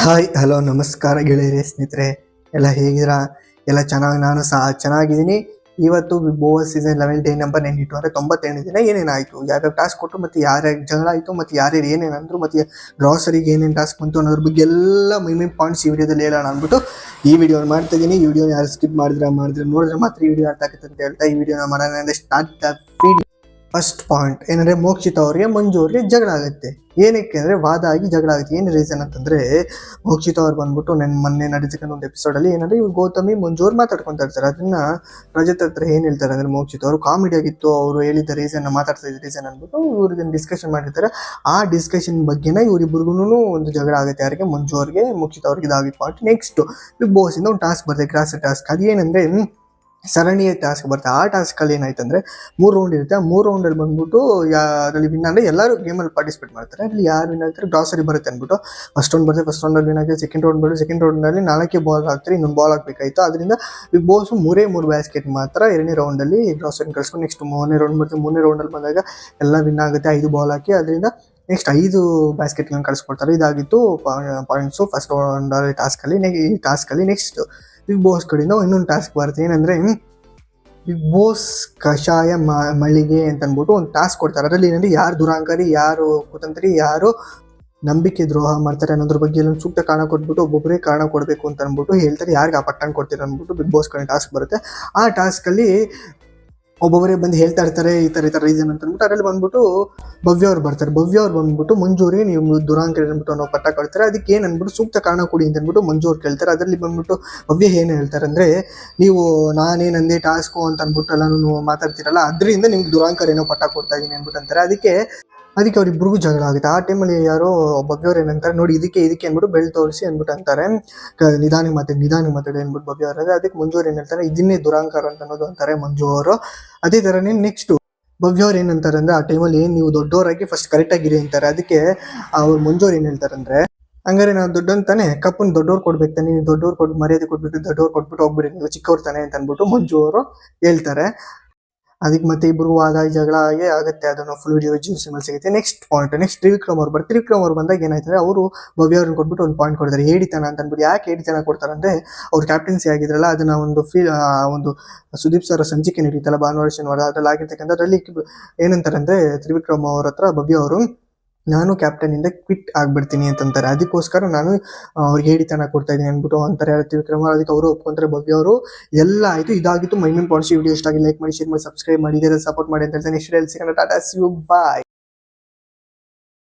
Hi hello ನಮಸ್ಕಾರ ಗೆಳೆಯರೇ ಸ್ನೇಹಿತರೆ, ಎಲ್ಲ ಹೇಗಿದ್ದೀರಾ? ಎಲ್ಲ ನಾನು ಸಹ ಚೆನ್ನಾಗಿದ್ದೀನಿ. ಇವತ್ತು big boss season 11 day number 92 ಅಂದರೆ 98 ದಿನ ಏನೇನಾಯಿತು, ಯಾವ್ಯಾವ ಟಾಸ್ಕ್ ಕೊಟ್ಟರು, ಮತ್ತು ಯಾರ್ಯಾರು ಜಗಳ ಆಯಿತು, ಮತ್ತು ಯಾರ್ಯಾರು ಏನೇನಂದ್ರು, ಮತ್ತು ಗ್ರಾಸರಿಗೆ ಏನೇನು ಟಾಸ್ಕ್ ಬಂತು ಅನ್ನೋದ್ರ ಬಗ್ಗೆ ಎಲ್ಲ ಮೈನ್ ಪಾಯಿಂಟ್ಸ್ ಈ ವಿಡಿಯೋದಲ್ಲಿ ಹೇಳೋಣ ಅಂದ್ಬಿಟ್ಟು ಈ ವಿಡಿಯೋ ಮಾಡ್ತಾ ಇದ್ದೀನಿ. ಈ ವಿಡಿಯೋ ಯಾರು ಸ್ಕಿಪ್ ಮಾಡಿದ್ರೆ ನೋಡಿದ್ರೆ ಮಾತ್ರ ಈ ವಿಡಿಯೋ ಅರ್ಥ ಆಗುತ್ತೆ ಅಂತ ಹೇಳ್ತಾ ಈ ವಿಡಿಯೋನ ಮಾಡೋಣ. Start the video. First point ಏನಂದ್ರೆ, ಮೋಕ್ಷಿತ್ ಅವ್ರಿಗೆ ಮಂಜು ಅವ್ರಿಗೆ ಜಗಳ ಆಗುತ್ತೆ. ಏನಕ್ಕೆ ಅಂದ್ರೆ ವಾದ ಆಗಿ ಜಗಳ ಆಗುತ್ತೆ. ಏನು ರೀಸನ್ ಅಂತಂದ್ರೆ, ಮೋಕ್ಷಿತ್ ಅವ್ರು ಬಂದ್ಬಿಟ್ಟು ಮೊನ್ನೆ ನಡೆದಿದ್ದ ಒಂದು ಎಪಿಸೋಡ್ ಅಲ್ಲಿ ಏನಂದ್ರೆ, ಇವ್ರು ಗೌತಮಿ ಮಂಜು ಅವ್ರು ಮಾತಾಡ್ಕೊಂತಾ ಇರ್ತಾರೆ. ಅದನ್ನ ರಜತ್ ಹತ್ರ ಏನ್ ಹೇಳ್ತಾರೆ ಅಂದ್ರೆ, ಮೋಕ್ಷಿತ್ ಅವರು ಕಾಮಿಡಿ ಆಗಿತ್ತು, ಅವರು ಹೇಳಿದ ರೀಸನ್ ಮಾತಾಡ್ತಾ ಇದ್ದ ರೀಸನ್ ಅಂದ್ಬಿಟ್ಟು ಇವ್ರಿಗೆ ಡಿಸ್ಕಷನ್ ಮಾಡಿರ್ತಾರೆ. ಆ ಡಿಸ್ಕಷನ್ ಬಗ್ಗೆನ ಇವ್ರಿಬ್ರಿಗೂ ಒಂದು ಜಗಳ ಆಗುತ್ತೆ. ಯಾರಿಗೆ? ಮಂಜು ಅವ್ರಿಗೆ, ಮೋಕ್ಷಿತ್ ಅವ್ರಿಗೆ ಇದಾಗಿತ್ತು ಪಾಯಿಂಟ್. ನೆಕ್ಸ್ಟ್ ಬಿಗ್ ಬಾಸ್ ಇಂದ ಒಂದು ಟಾಸ್ಕ್ ಬರುತ್ತೆ, ಗ್ರಾಸ್ ಟಾಸ್ಕ್. ಅದೇನಂದ್ರೆ ಸರಣಿಯ ಟಾಸ್ಕ್ ಬರುತ್ತೆ. ಆ ಟಾಸ್ಕಲ್ಲಿ ಏನಾಯ್ತು ಅಂದರೆ, 3 ರೌಂಡ್ ಇರುತ್ತೆ. ಆ 3 ರೌಂಡಲ್ಲಿ ಬಂದ್ಬಿಟ್ಟು ಅದರಲ್ಲಿ ವಿನ್ ಅಂದರೆ ಎಲ್ಲರೂ ಗೇಮಲ್ಲಿ ಪಾರ್ಟಿಸಿಪೇಟ್ ಮಾಡ್ತಾರೆ. ಅಲ್ಲಿ ಯಾರು ವಿನ್ ಆಗ್ತಾರೆ, ಗ್ರಾಸರಿ ಬರುತ್ತೆ ಅಂದ್ಬಿಟ್ಟು ಫಸ್ಟ್ ರೌಂಡ್ ಬರುತ್ತೆ. ಫಸ್ಟ್ ರೌಂಡಲ್ಲಿ ವಿನ್ ಆಗಿದೆ. ಸೆಕೆಂಡ್ ರೌಂಡ್ ಬರುತ್ತೆ. ಸೆಕೆಂಡ್ ರೌಂಡಲ್ಲಿ 4 ಬಾಲ್ ಹಾಕ್ತಾರೆ, ಇನ್ನೊಂದು ಬಾಲ್ ಹಾಕಬೇಕಾಯಿತು. ಅದರಿಂದ ಬಿಗ್ ಬಾಸ್ 3 ಬ್ಯಾಸ್ಕೆಟ್ ಮಾತ್ರ 2ನೇ ರೌಂಡಲ್ಲಿ ಗ್ರಾಸರಿ ಕಳಿಸ್ಕೊಂಡು ನೆಕ್ಸ್ಟ್ 3ನೇ ರೌಂಡ್ ಬರುತ್ತೆ. 3ನೇ ರೌಂಡಲ್ಲಿ ಬಂದಾಗ ಎಲ್ಲ ವಿನ್ ಆಗುತ್ತೆ, 5 ಬಾಲ್ ಹಾಕಿ. ಅದರಿಂದ ನೆಕ್ಸ್ಟ್ 5 ಬ್ಯಾಸ್ಕೆಟ್ಗಳನ್ನ ಕಳಿಸ್ಕೊಡ್ತಾರೆ. ಇದಾಗಿತ್ತು ಪಾಯಿಂಟ್ಸು ಫಸ್ಟ್ ರೌಂಡಲ್ಲಿ ಟಾಸ್ಕಲ್ಲಿ. ಈ ಟಾಸ್ಕಲ್ಲಿ ನೆಕ್ಸ್ಟ್ ಬಿಗ್ ಬಾಸ್ ಕಡೆಯಿಂದ ಇನ್ನೊಂದು ಟಾಸ್ಕ್ ಬರುತ್ತೆ. ಏನಂದರೆ, ಬಿಗ್ ಬಾಸ್ ಕಷಾಯ ಮಳಿಗೆ ಅಂತ ಅಂದ್ಬಿಟ್ಟು ಒಂದು ಟಾಸ್ಕ್ ಕೊಡ್ತಾರೆ. ಅದರಲ್ಲಿ ಏನಂದ್ರೆ, ಯಾರು ದುರಾಂಕಾರಿ, ಯಾರು ಕುತಂತ್ರಿ, ಯಾರು ನಂಬಿಕೆ ದ್ರೋಹ ಮಾಡ್ತಾರೆ ಅನ್ನೋದ್ರ ಬಗ್ಗೆ ಎಲ್ಲ ಸೂಕ್ತ ಕಾರಣ ಕೊಟ್ಬಿಟ್ಟು ಒಬ್ಬೊಬ್ಬರೇ ಕಾರಣ ಕೊಡಬೇಕು ಅಂತ ಅಂದ್ಬಿಟ್ಟು ಹೇಳ್ತಾರೆ. ಯಾರಿಗೆ ಆ ಪಟ್ಟಣ ಕೊಡ್ತೀರ ಅಂದ್ಬಿಟ್ಟು ಬಿಗ್ ಬಾಸ್ ಕಡೆ ಟಾಸ್ಕ್ ಬರುತ್ತೆ. ಆ ಟಾಸ್ಕಲ್ಲಿ ಒಬ್ಬೊಬ್ಬರೇ ಬಂದು ಹೇಳ್ತಾ ಇರ್ತಾರೆ, ಈ ಥರ ರೀಸನ್ ಅಂತ ಅಂದ್ಬಿಟ್ಟು. ಅದರಲ್ಲಿ ಬಂದ್ಬಿಟ್ಟು ಭವ್ಯ ಅವ್ರು ಬರ್ತಾರೆ. ಭವ್ಯ ಅವ್ರು ಬಂದ್ಬಿಟ್ಟು ಮಂಜೂರಿಗೆ ನೀವು ದುರಾಂಕರಿ ಅಂದ್ಬಿಟ್ಟು ಅನ್ನೋ ಪಟ್ಟ ಕೊಡ್ತಾರೆ. ಅದಕ್ಕೆ ಏನು ಅಂದ್ಬಿಟ್ಟು ಸೂಕ್ತ ಕಾರಣ ಕೊಡಿ ಅಂತ ಅಂದ್ಬಿಟ್ಟು ಮಂಜು ಅವ್ರು ಕೇಳ್ತಾರೆ. ಅದರಲ್ಲಿ ಬಂದ್ಬಿಟ್ಟು ಭವ್ಯ ಏನು ಹೇಳ್ತಾರೆ ಅಂದರೆ, ನೀವು ನಾನೇನಂದೇ ಟಾಸ್ಕು ಅಂತ ಅಂದ್ಬಿಟ್ಟು ಎಲ್ಲನೂ ಮಾತಾಡ್ತಿರಲ್ಲ, ಅದರಿಂದ ನಿಮ್ಗೆ ದುರಾಂಕರ ಏನೋ ಪಟ್ಟ ಕೊಡ್ತಾ ಇದ್ದೀನಿ ಅಂದ್ಬಿಟ್ಟು ಅಂತಾರೆ. ಅದಕ್ಕೆ ಅವ್ರಿಬ್ರಿಗೂ ಜಗಳ ಆಗುತ್ತೆ. ಆ ಟೈಮಲ್ಲಿ ಯಾರೋ ಭವ್ಯವ್ರು ಏನಂತಾರೆ, ನೋಡಿ ಇದಕ್ಕೆ ಅಂದ್ಬಿಟ್ಟು ಬೆಳೆ ತೋರಿಸಿ ಅಂದ್ಬಿಟ್ಟು ಅಂತಾರೆ. ನಿಧಾನಕ್ಕೆ ಮಾತಾಡಿ ಅಂದ್ಬಿಟ್ಟು ಭವ್ಯ ಅವರಾಗ. ಅದಕ್ಕೆ ಮಂಜು ಅವ್ರು ಏನು ಹೇಳ್ತಾರೆ, ಇದನ್ನೇ ದುರಾಂಕಾರ ಅಂತ ಅನ್ನೋದು ಅಂತಾರೆ ಮಂಜು ಅವರು. ಅದೇ ಥರನೇ ನೆಕ್ಸ್ಟು ಭವ್ಯ ಅವ್ರು ಏನಂತಾರೆ ಅಂದರೆ, ಆ ಟೈಮಲ್ಲಿ ನೀವು ದೊಡ್ಡವರಾಗಿ ಫಸ್ಟ್ ಕರೆಕ್ಟಾಗಿರಿ ಅಂತಾರೆ. ಅದಕ್ಕೆ ಅವ್ರು ಮಂಜು ಅವ್ರು ಏನು ಹೇಳ್ತಾರೆ ಅಂದರೆ, ಹಂಗಾರೆ ನಾವು ದೊಡ್ಡಂತಾನೆ ಕಪ್ಪನ್ನು ದೊಡ್ಡವ್ರು ಕೊಡ್ಬೇಕು ತಾನೆ, ನೀವು ದೊಡ್ಡವ್ರು ಕೊಟ್ಟು ಮರ್ಯಾದೆ ಕೊಟ್ಬಿಟ್ಟು ದೊಡ್ಡವ್ರು ಕೊಟ್ಬಿಟ್ಟು ಹೋಗ್ಬಿಡಿ, ನೀವು ಚಿಕ್ಕವ್ರು ತಾನೆ ಅಂತ ಅಂದ್ಬಿಟ್ಟು ಮಂಜು ಅವರು ಹೇಳ್ತಾರೆ. ಅದಕ್ಕೆ ಮತ್ತೆ ಇಬ್ಬರು ವಾದ ಜಗಳ ಆಗುತ್ತೆ. ಅದನ್ನು ಫುಲ್ ವಿಡಿಯೋ ಸಿಂಬಲ್ ಸಿಗುತ್ತೆ. ನೆಕ್ಸ್ಟ್ ಪಾಯಿಂಟ್, ನೆಕ್ಸ್ಟ್ ತ್ರಿವಿಕ್ರಮ್ ಅವ್ರು ಬರ್ತಾರೆ. ತ್ರಿವಿಕ್ರಮ್ ಅವ್ರು ಬಂದಾಗ ಏನಾಯ್ತದೆ, ಅವರು ಭವ್ಯ ಅವ್ರನ್ನ ಕೊಟ್ಬಿಟ್ಟು ಒಂದು ಪಾಯಿಂಟ್ ಕೊಡ್ತಾರೆ, ಹೇಳಿತನ ಅಂತ ಅಂದ್ಬಿಟ್ಟು. ಯಾಕೆ ಹೇಳಿತನ ಕೊಡ್ತಾರೆ ಅಂದರೆ, ಅವ್ರು ಕ್ಯಾಪ್ಟನ್ಸಿ ಆಗಿದ್ರಲ್ಲ, ಅದನ್ನ ಒಂದು ಒಂದು ಸುದೀಪ್ ಸರ್ ಸಂಚಿಕೆ ನಡೀತಲ್ಲ ಭಾನುವಾರ ಶನಿವಾರ, ಅದ್ರಲ್ಲಿ ಆಗಿರ್ತಕ್ಕಂಥ ಅದರಲ್ಲಿ ಏನಂತಾರೆ ಅಂದರೆ, ತ್ರಿವಿಕ್ರಮ್ ಅವ್ರ ಹತ್ರ ಭವ್ಯ ಅವರು, ನಾನು ಕ್ಯಾಪ್ಟನ್ ಇಂದ ಕ್ವಿಟ್ ಆಗ್ಬಿಡ್ತೀನಿ ಅಂತಂತಾರೆ. ಅದಕ್ಕೋಸ್ಕರ ನಾನು ಅವ್ರಿಗೆ ಹೇಳಿತನ ಕೊಡ್ತಾ ಇದ್ದೀನಿ ಅಂದ್ಬಿಟ್ಟು ಅಂತಾರೆ ತ್ರಿವಿಕ್ರಮ. ಅದಕ್ಕೆ ಅವರು ಒಪ್ಕೊಂತಾರೆ. ಭವ್ಯ ಅವರು ಎಲ್ಲ ಆಯಿತು, ಇದಾಗಿತ್ತು ಮೈನ್ ಪಾಯಿಂಟ್ಸ್. ಈ ವಿಡಿಯೋ ಇಷ್ಟ ಆಗಿ ಲೈಕ್ ಮಾಡಿ, ಶೇರ್ ಮಾಡಿ, ಸಬ್ಸ್ಕ್ರೈಬ್ ಮಾಡಿ, ಸಪೋರ್ಟ್ ಮಾಡಿ ಅಂತ ಹೇಳ್ತೀನಿ. ನೆಕ್ಸ್ಟ್ ಸಿಗೋಣ. Tata, see you, bye.